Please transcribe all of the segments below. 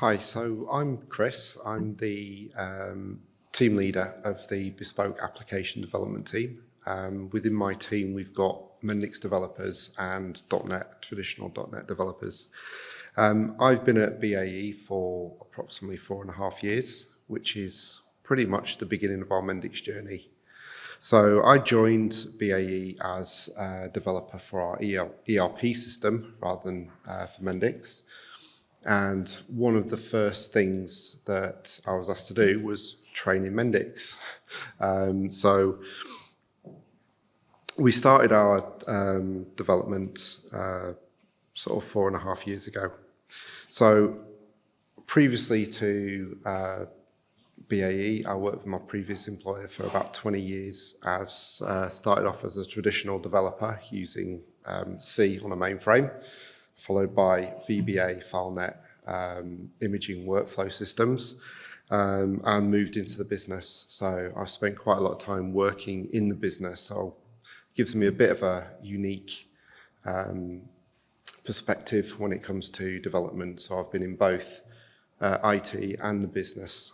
Hi, so I'm Chris. I'm the team leader of the bespoke application development team. Within my team, we've got Mendix developers and traditional .NET developers. I've been at BAE for approximately 4.5 years, which is pretty much the beginning of our Mendix journey. So I joined BAE as a developer for our ERP system rather than for Mendix. And one of the first things that I was asked to do was train in Mendix. So we started our development sort of 4.5 years ago. So previously to BAE, I worked with my previous employer for about 20 years. Started off as a traditional developer using C on a mainframe, followed by VBA, FileNet, imaging workflow systems, and moved into the business. So I've spent quite a lot of time working in the business, so it gives me a bit of a unique perspective when it comes to development. So I've been in both IT and the business.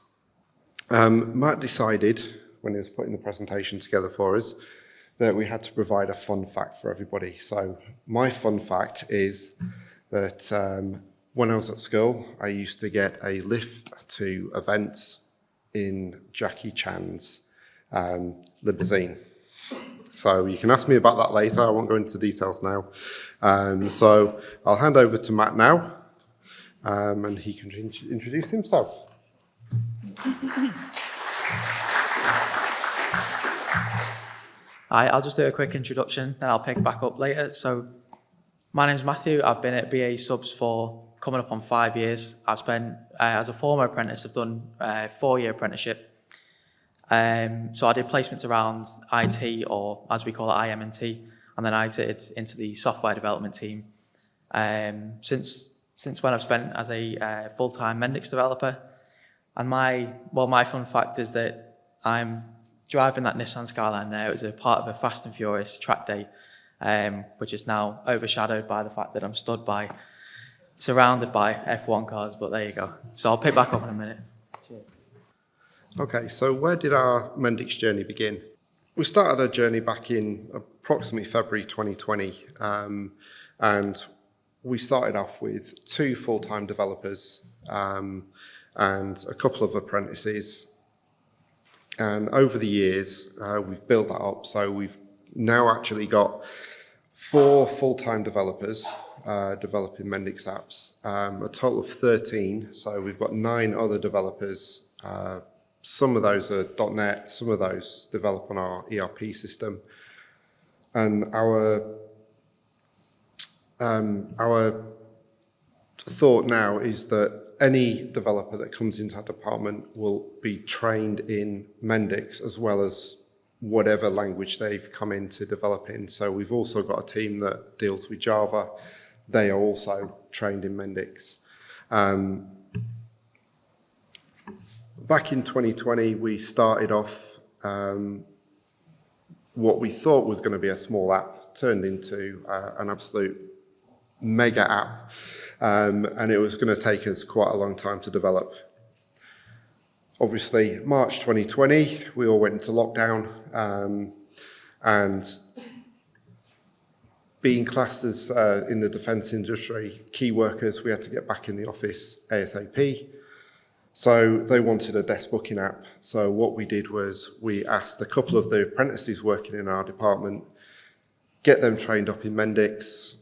Matt decided, when he was putting the presentation together for us, that we had to provide a fun fact for everybody. So my fun fact is that when I was at school, I used to get a lift to events in Jackie Chan's limousine. So you can ask me about that later. I won't go into details now. So I'll hand over to Matt now, and he can introduce himself. I'll just do a quick introduction, then I'll pick back up later. So my name's Matthew. I've been at BAE Subs for coming up on 5 years. I've spent, as a former apprentice, I've done a 4-year apprenticeship. So I did placements around IT, or as we call it, IM&T, and then I exited into the software development team. Since when I've spent as a full-time Mendix developer. And my fun fact is that I'm driving that Nissan Skyline there. It was a part of a Fast and Furious track day, which is now overshadowed by the fact that I'm surrounded by F1 cars, but there you go. So I'll pick back up in a minute. Cheers. Okay, so where did our Mendix journey begin? We started our journey back in approximately February 2020, and we started off with 2 full-time developers and a couple of apprentices. And over the years, we've built that up. So we've now actually got 4 full-time developers developing Mendix apps, a total of 13. So we've got 9 other developers. Some of those are .NET, some of those develop on our ERP system. And our thought now is that any developer that comes into our department will be trained in Mendix as well as whatever language they've come in to develop in. So we've also got a team that deals with Java. They are also trained in Mendix. Back in 2020, we started off what we thought was going to be a small app, turned into an absolute mega app. And it was going to take us quite a long time to develop. Obviously, March 2020, we all went into lockdown, and being classed as in the defence industry, key workers, we had to get back in the office ASAP. So they wanted a desk booking app. So what we did was we asked a couple of the apprentices working in our department, get them trained up in Mendix.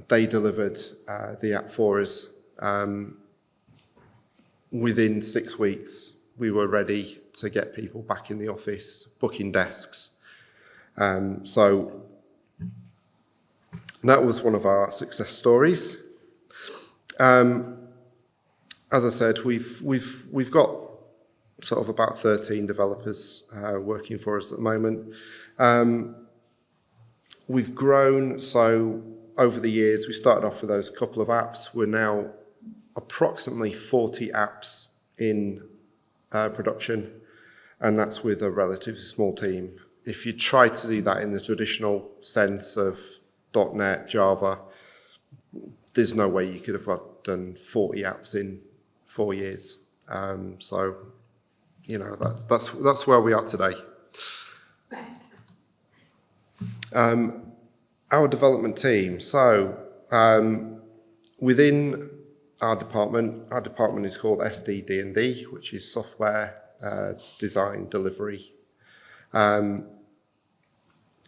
They delivered the app for us. Within 6 weeks, we were ready to get people back in the office, booking desks. So that was one of our success stories. As I said, we've got sort of about 13 developers working for us at the moment. We've grown, so over the years, we started off with those couple of apps. We're now approximately 40 apps in production, and that's with a relatively small team. If you try to do that in the traditional sense of .NET, Java, there's no way you could have done 40 apps in 4 years. So, that's where we are today. Our development team. So, within our department is called SDD&D, which is Software Design Delivery.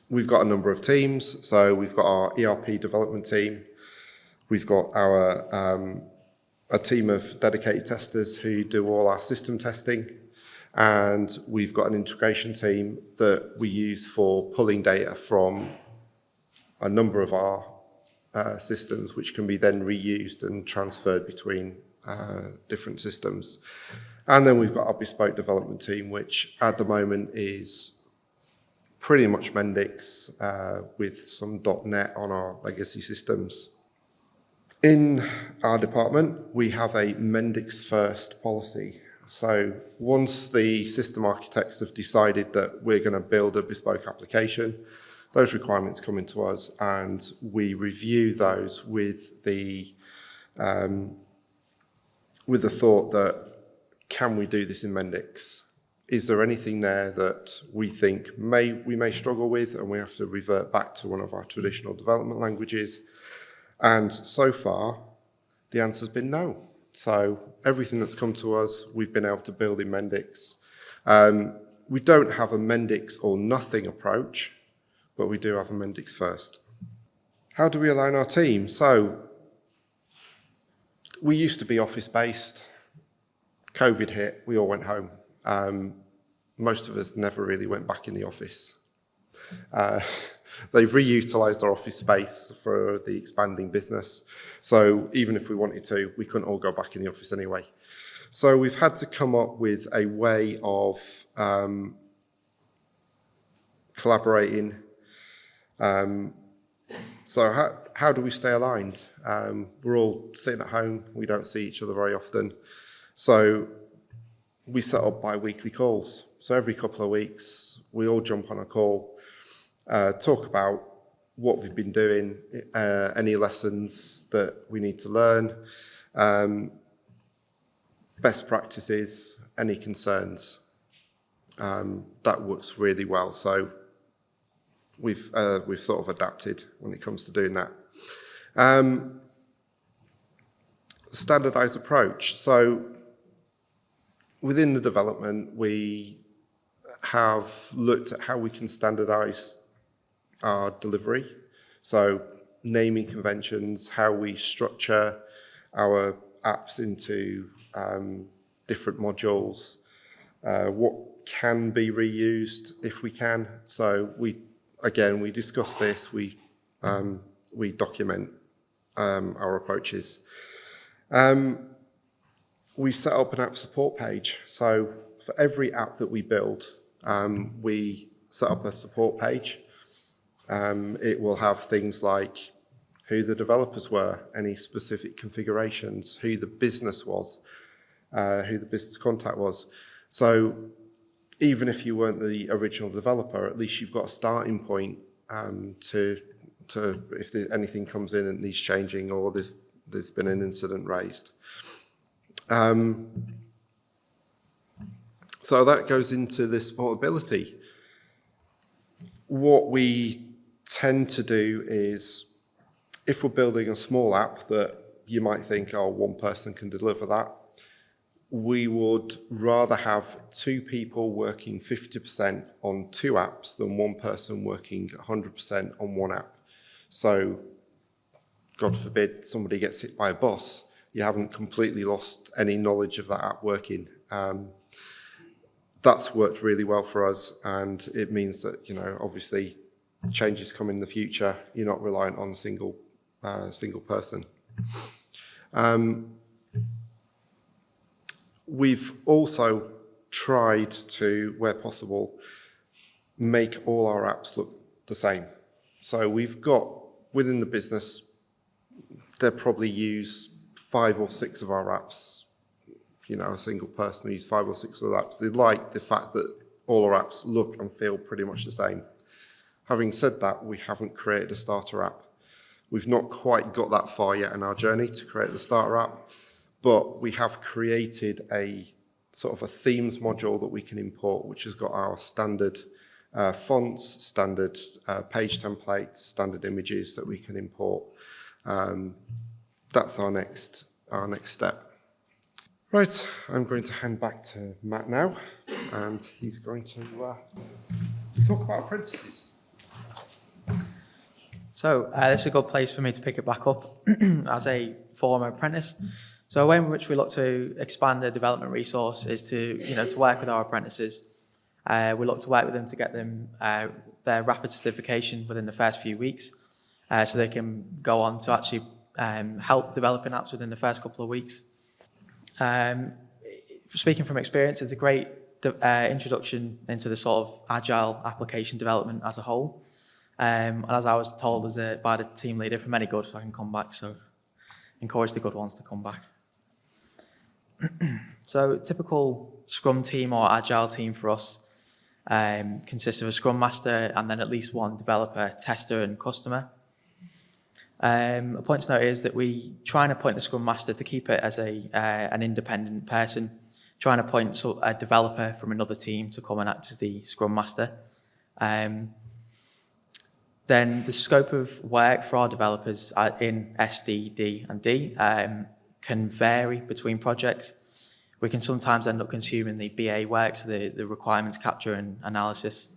We've got a number of teams. So we've got our ERP development team. We've got a team of dedicated testers who do all our system testing. And we've got an integration team that we use for pulling data from a number of our systems, which can be then reused and transferred between different systems. And then we've got our bespoke development team, which at the moment is pretty much Mendix with some .NET on our legacy systems. In our department, we have a Mendix first policy. So once the system architects have decided that we're going to build a bespoke application, those requirements come into us and we review those with the thought that, can we do this in Mendix? Is there anything there that we think we may struggle with and we have to revert back to one of our traditional development languages? And so far, the answer's been no. So everything that's come to us, we've been able to build in Mendix. We don't have a Mendix or nothing approach, but we do have a Mendix first. How do we align our team? So we used to be office-based. COVID hit, we all went home. Most of us never really went back in the office. They've reutilised our office space for the expanding business. So even if we wanted to, we couldn't all go back in the office anyway. So we've had to come up with a way of collaborating. So how do we stay aligned? We're all sitting at home. We don't see each other very often. So we set up bi-weekly calls. So every couple of weeks, we all jump on a call, talk about what we've been doing, any lessons that we need to learn, best practices, any concerns. That works really well. So we've sort of adapted when it comes to doing that. Standardized approach. So within the development, we have looked at how we can standardize our delivery. So naming conventions, how we structure our apps into different modules, what can be reused if we can. So we discuss this, we document our approaches. We set up an app support page. So for every app that we build, we set up a support page. It will have things like who the developers were, any specific configurations, who the business was, who the business contact was. So even if you weren't the original developer, at least you've got a starting point to if anything comes in and needs changing or there's been an incident raised. So that goes into this portability. What we tend to do is, if we're building a small app that you might think, oh, one person can deliver that, we would rather have two people working 50% on two apps than one person working 100% on one app. So, God forbid, somebody gets hit by a bus, you haven't completely lost any knowledge of that app working. That's worked really well for us, and it means that, obviously changes come in the future. You're not reliant on a single person. We've also tried to, where possible, make all our apps look the same. So we've got, within the business, they'll probably use 5 or 6 of our apps. A single person who uses 5 or 6 of the apps. They like the fact that all our apps look and feel pretty much the same. Having said that, we haven't created a starter app. We've not quite got that far yet in our journey to create the starter app, but we have created a sort of a themes module that we can import, which has got our standard fonts, standard page templates, standard images that we can import. That's our next step. Right, I'm going to hand back to Matt now, and he's going to talk about apprentices. So this is a good place for me to pick it back up as a former apprentice. So a way in which we look to expand the development resource is to work with our apprentices. We look to work with them to get them their rapid certification within the first few weeks, so they can go on to actually help developing apps within the first couple of weeks. Speaking from experience, it's a great introduction into the sort of agile application development as a whole. And as I was told by the team leader, if I'm any good, I can come back. So encourage the good ones to come back. So typical Scrum team or agile team for us consists of a Scrum Master and then at least one developer, tester and customer. A point to note is that we try and appoint the Scrum Master to keep it as an independent person, trying to appoint a developer from another team to come and act as the Scrum Master. Then the scope of work for our developers in SD, D and D can vary between projects. We can sometimes end up consuming the BA work, so the requirements capture and analysis.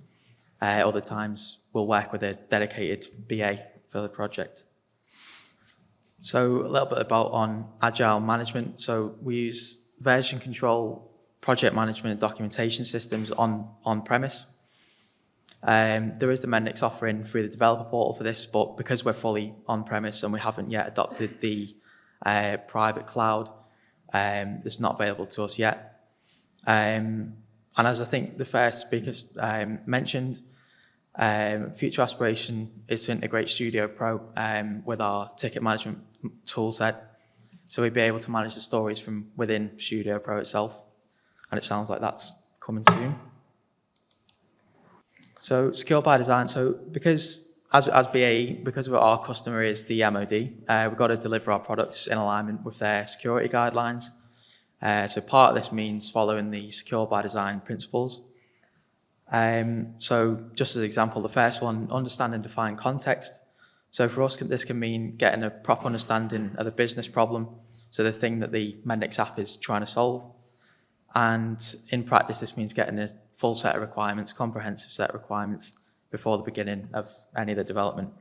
Other times we'll work with a dedicated BA for the project. So a little bit on agile management. So we use version control, project management and documentation systems on-premise. There is the Mendix offering through the developer portal for this, but because we're fully on-premise and we haven't yet adopted the private cloud, it's not available to us yet. And as I think the first speakers mentioned, future aspiration is to integrate Studio Pro with our ticket management tool set. So we'd be able to manage the stories from within Studio Pro itself. And it sounds like that's coming soon. So secure by design. So because as BAE, because our customer is the MOD, we've got to deliver our products in alignment with their security guidelines. So part of this means following the secure by design principles. So just as an example, the first one, understand and define context. So for us, this can mean getting a proper understanding of the business problem, so the thing that the Mendix app is trying to solve. And in practice, this means getting a full set of requirements, comprehensive set of requirements before the beginning of any of the development.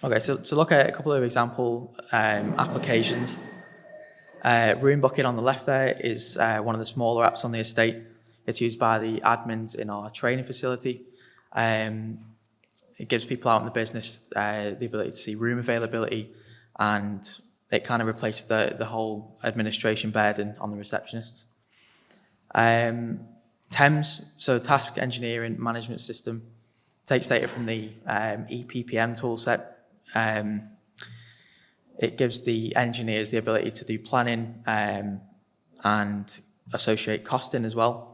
Okay, so to look at a couple of example applications. Room booking on the left there is one of the smaller apps on the estate. It's used by the admins in our training facility. It gives people out in the business the ability to see room availability, and it kind of replaces the whole administration burden on the receptionists. TEMS, so Task Engineering Management System, takes data from the EPPM toolset. It gives the engineers the ability to do planning and associate costing as well.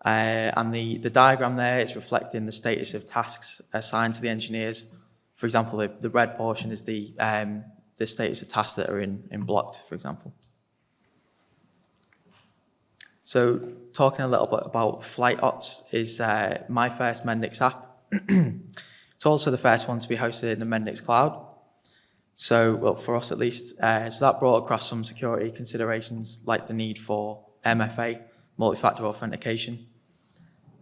And the diagram there is reflecting the status of tasks assigned to the engineers. For example, the red portion is the status of tasks that are in blocked, for example. So talking a little bit about Flight Ops is my first Mendix app. It's also the first one to be hosted in the Mendix cloud. So, well, for us at least, so that brought across some security considerations like the need for MFA, multi-factor authentication.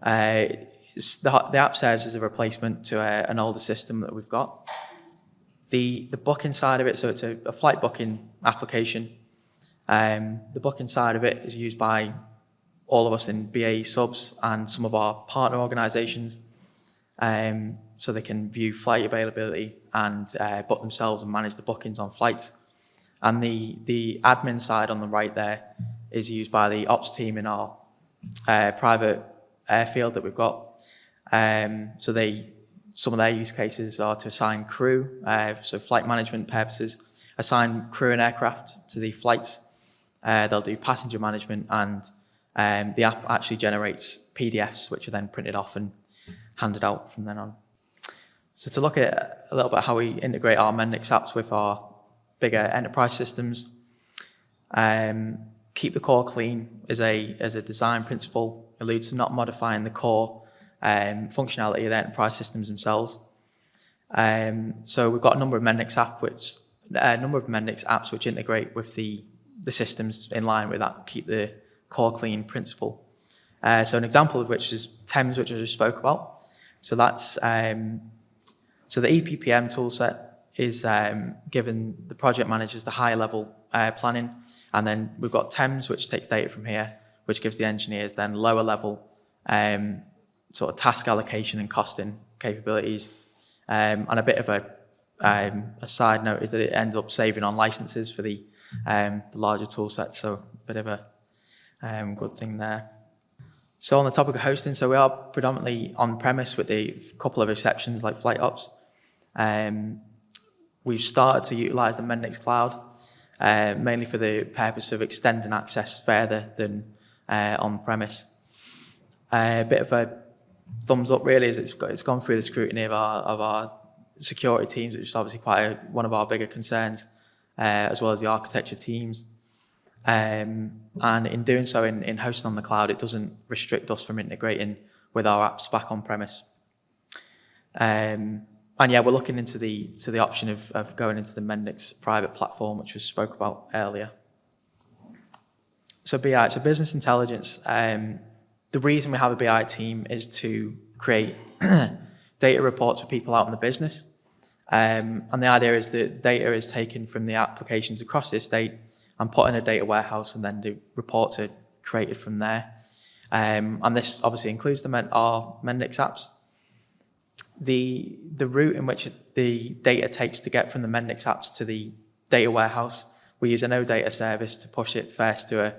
The app serves as a replacement to an older system that we've got. The booking side of it, so it's a flight booking application. The booking side of it is used by all of us in BAE Subs and some of our partner organisations, so they can view flight availability and book themselves and manage the bookings on flights. And the admin side on the right there is used by the ops team in our private airfield that we've got. So some of their use cases are to assign crew, so flight management purposes, assign crew and aircraft to the flights. They'll do passenger management, and the app actually generates PDFs, which are then printed off and handed out from then on. So to look at a little bit how we integrate our Mendix apps with our bigger enterprise systems. Keep the core clean as a design principle, alludes to not modifying the core functionality of the enterprise systems themselves. So we've got a number of Mendix apps which integrate with the systems in line with that keep the core clean principle. So an example of which is TEMS, which I just spoke about. So that's so the EPPM toolset is given the project managers the higher level planning, and then we've got TEMS, which takes data from here, which gives the engineers then lower level sort of task allocation and costing capabilities. And a bit of a side note is that it ends up saving on licenses for the larger tool sets, so a bit of a good thing there. So on the topic of hosting, so we are predominantly on-premise with a couple of exceptions like flight ops. We've started to utilize the Mendix cloud, mainly for the purpose of extending access further than on-premise. A bit of a thumbs up really is it's gone through the scrutiny of our security teams, which is obviously one of our bigger concerns, as well as the architecture teams. And in doing so, in hosting on the cloud, it doesn't restrict us from integrating with our apps back on premise. And yeah, we're looking into the option of going into the Mendix private platform, which we spoke about earlier. So BI, so business intelligence. The reason we have a BI team is to create data reports for people out in the business. And the idea is that data is taken from the applications across the estate and put in a data warehouse, and then the reports are created from there. And this obviously includes our Mendix apps. The route in which the data takes to get from the Mendix apps to the data warehouse, we use an OData service to push it first to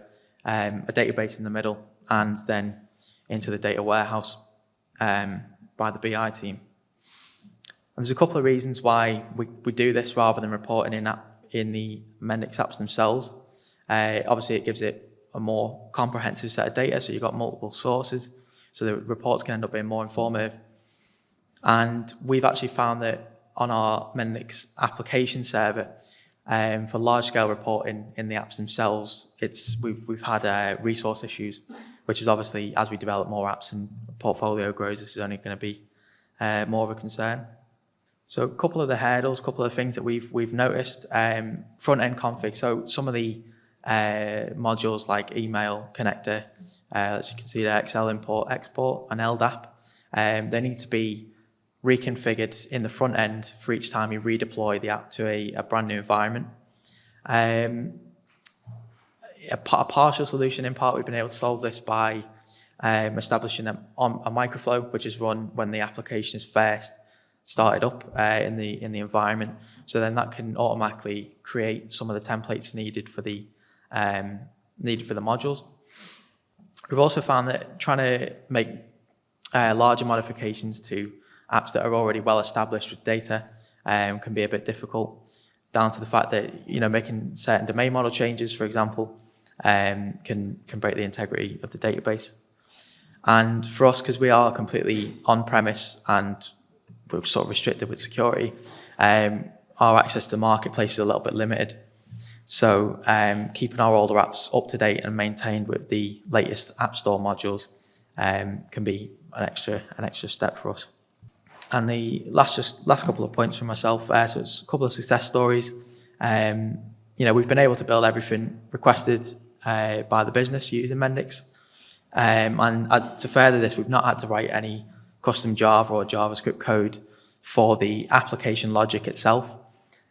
a database in the middle, and then into the data warehouse by the BI team. And there's a couple of reasons why we do this rather than reporting in the Mendix apps themselves. Obviously, it gives it a more comprehensive set of data, so you've got multiple sources, so the reports can end up being more informative. And we've actually found that on our Mendix application server, for large-scale reporting in the apps themselves, we've had resource issues, which is obviously, as we develop more apps and portfolio grows, this is only going to be more of a concern. So a couple of the hurdles, a couple of things that we've noticed, front-end config. So some of the modules like email connector, as you can see there, Excel import, export, and LDAP, they need to be reconfigured in the front end for each time you redeploy the app to a brand new environment. A partial solution in part, we've been able to solve this by establishing a microflow, which is run when the application is first started up in the environment. So then that can automatically create some of the templates needed for the modules. We've also found that trying to make larger modifications to apps that are already well established with data can be a bit difficult, down to the fact that making certain domain model changes, for example, can break the integrity of the database. And for us, because we are completely on-premise and we're sort of restricted with security, our access to the marketplace is a little bit limited. So keeping our older apps up to date and maintained with the latest App Store modules can be an extra step for us. And the last couple of points from myself, so it's a couple of success stories. We've been able to build everything requested by the business using Mendix. And to further this, we've not had to write any custom Java or JavaScript code for the application logic itself,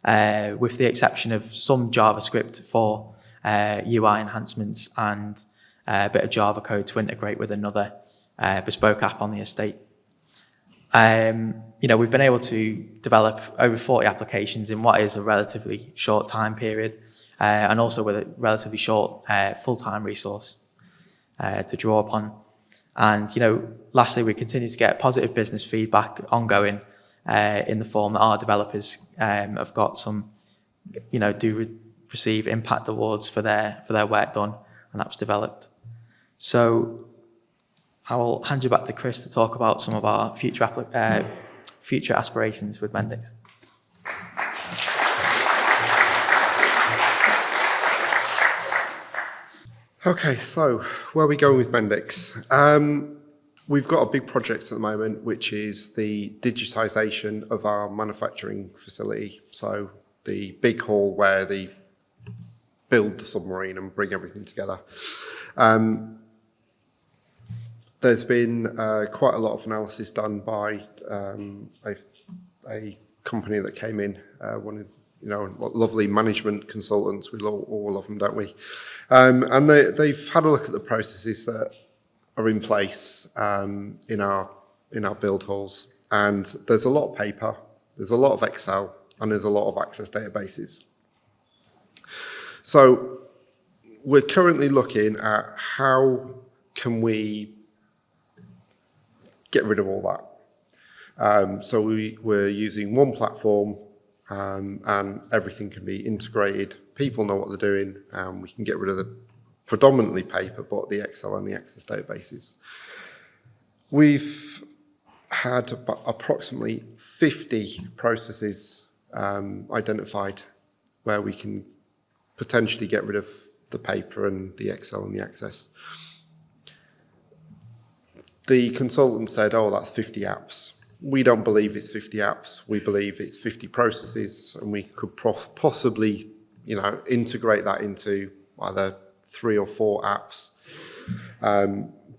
with the exception of some JavaScript for UI enhancements and a bit of Java code to integrate with another bespoke app on the estate. We've been able to develop over 40 applications in what is a relatively short time period, and also with a relatively short full-time resource to draw upon. And, lastly, we continue to get positive business feedback ongoing in the form that our developers have got some, receive impact awards for their work done and apps developed. So I will hand you back to Chris to talk about some of our future aspirations with Mendix. Okay, so where are we going with Mendix? We've got a big project at the moment, which is the digitization of our manufacturing facility. So the big hall where they build the submarine and bring everything together. There's been quite a lot of analysis done by a company that came in, one of lovely management consultants. We all love them, don't we? And they've had a look at the processes that are in place in our build halls, and there's a lot of paper, there's a lot of Excel, and there's a lot of access databases. So we're currently looking at how can we get rid of all that. So we're using one platform, and everything can be integrated. People know what they're doing, and we can get rid of the predominantly paper, but the Excel and the access databases. We've had approximately 50 processes identified where we can potentially get rid of the paper and the Excel and the access. The consultant said, oh, that's 50 apps. We don't believe it's 50 apps. We believe it's 50 processes, and we could possibly, integrate that into either 3 or 4 apps.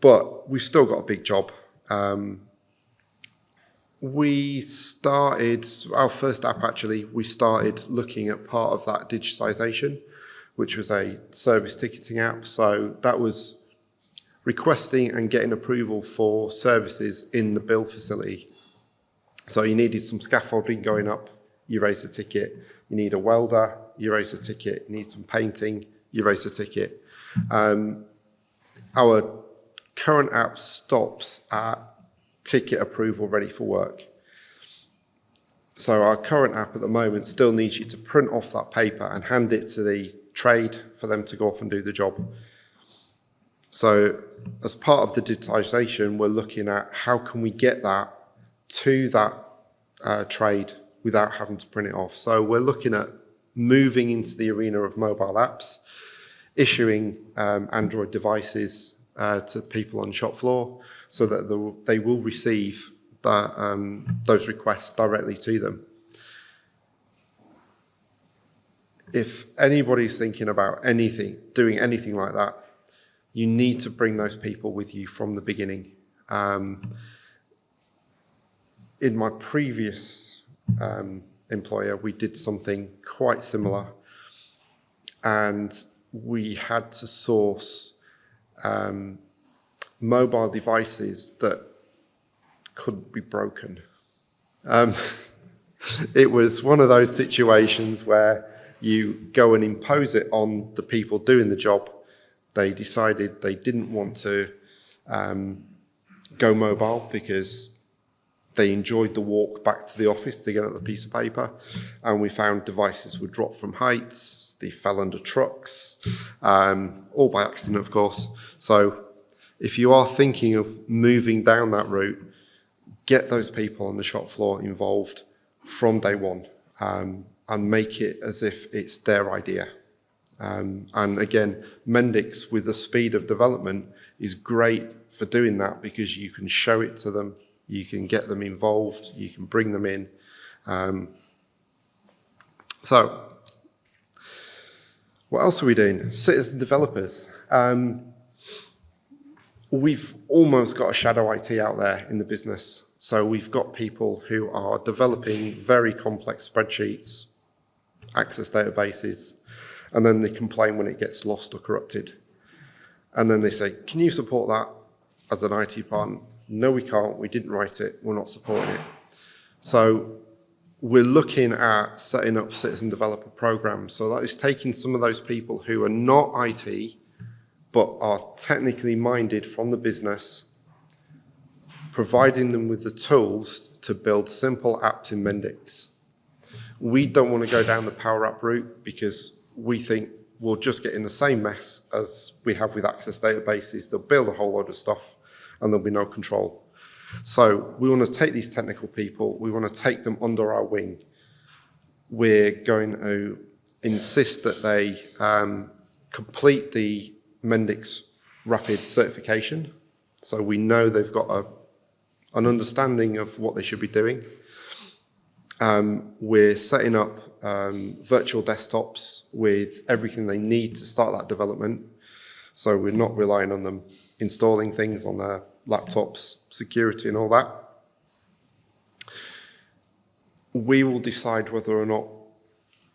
But we've still got a big job. We started, our first app actually, we started looking at part of that digitization, which was a service ticketing app. So that was requesting and getting approval for services in the build facility. So you needed some scaffolding going up, you raise a ticket. You need a welder, you raise a ticket. You need some painting, you raise a ticket. Our current app stops at ticket approval ready for work. So our current app at the moment still needs you to print off that paper and hand it to the trade for them to go off and do the job. So as part of the digitization, we're looking at how can we get that to that trade without having to print it off. So we're looking at moving into the arena of mobile apps, issuing Android devices to people on shop floor so that they will receive those requests directly to them. If anybody's thinking about doing anything like that, you need to bring those people with you from the beginning. In my previous employer, we did something quite similar, and we had to source mobile devices that couldn't be broken. It was one of those situations where you go and impose it on the people doing the job. They decided they didn't want to go mobile because they enjoyed the walk back to the office to get at the piece of paper, and we found devices would drop from heights, they fell under trucks, all by accident, of course. So if you are thinking of moving down that route, get those people on the shop floor involved from day one, and make it as if it's their idea. And again, Mendix, with the speed of development, is great for doing that because you can show it to them, you can get them involved, you can bring them in. So, what else are we doing? Citizen developers. We've almost got a shadow IT out there in the business. So we've got people who are developing very complex spreadsheets, access databases, and then they complain when it gets lost or corrupted. And then they say, can you support that as an IT department? No, we can't. We didn't write it. We're not supporting it. So we're looking at setting up citizen developer programs. So that is taking some of those people who are not IT, but are technically minded from the business, providing them with the tools to build simple apps in Mendix. We don't want to go down the Power App route because we think we'll just get in the same mess as we have with access databases. They'll build a whole load of stuff and there'll be no control. So we want to take these technical people, we want to take them under our wing. We're going to insist that they complete the Mendix rapid certification. So we know they've got an understanding of what they should be doing. We're setting up virtual desktops with everything they need to start that development. So we're not relying on them installing things on their laptops, security and all that. We will decide whether or not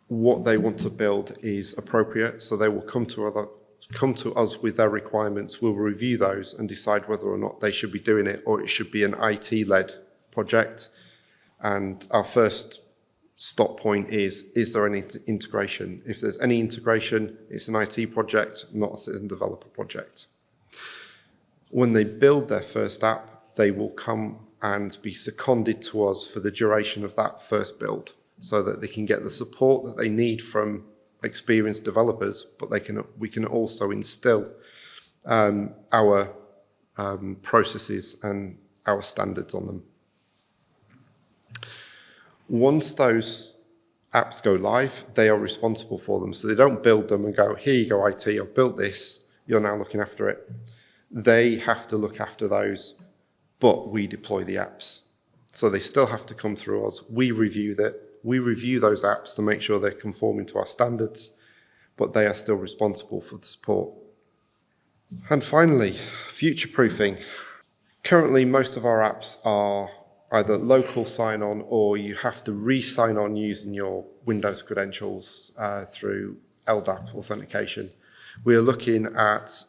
what they want to build is appropriate. So they will come to us with their requirements. We'll review those and decide whether or not they should be doing it or it should be an IT-led project. And our first stop point is there any integration? If there's any integration, it's an IT project, not a citizen developer project. When they build their first app, they will come and be seconded to us for the duration of that first build so that they can get the support that they need from experienced developers, but we can also instill our processes and our standards on them. Once those apps go live, they are responsible for them. So they don't build them and go, here you go, IT, I've built this, you're now looking after it. They have to look after those, but we deploy the apps. So they still have to come through us. We review those apps to make sure they're conforming to our standards, but they are still responsible for the support. And finally, future-proofing. Currently, most of our apps are either local sign-on or you have to re-sign on using your Windows credentials through LDAP authentication. We are looking at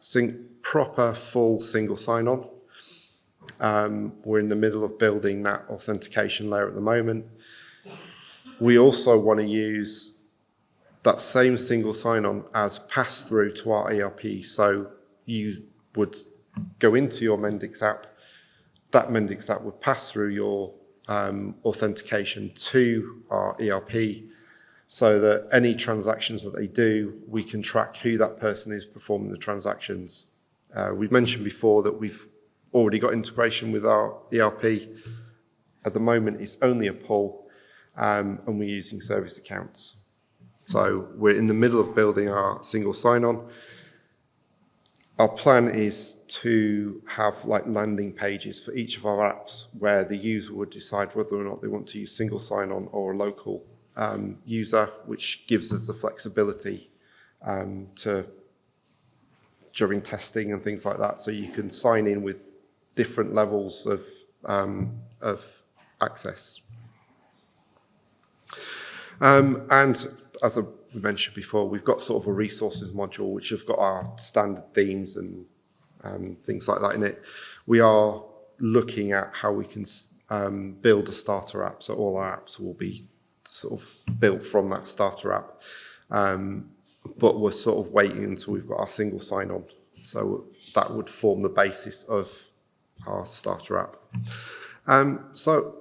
proper full single sign-on. We're in the middle of building that authentication layer at the moment. We also want to use that same single sign-on as pass-through to our ERP. So you would go into your Mendix app, that Mendix app would pass through your authentication to our ERP so that any transactions that they do, we can track who that person is performing the transactions. We've mentioned before that we've already got integration with our ERP. At the moment, it's only a pull, and we're using service accounts. So we're in the middle of building our single sign-on. Our plan is to have like landing pages for each of our apps where the user would decide whether or not they want to use single sign-on or a local user, which gives us the flexibility during testing and things like that. So you can sign in with different levels of access. And as we mentioned before, we've got sort of a resources module which have got our standard themes and things like that in it. We are looking at how we can build a starter app, so all our apps will be sort of built from that starter app. But we're sort of waiting until we've got our single sign-on. So that would form the basis of our starter app. So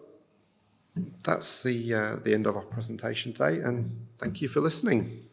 that's the end of our presentation today, and thank you for listening.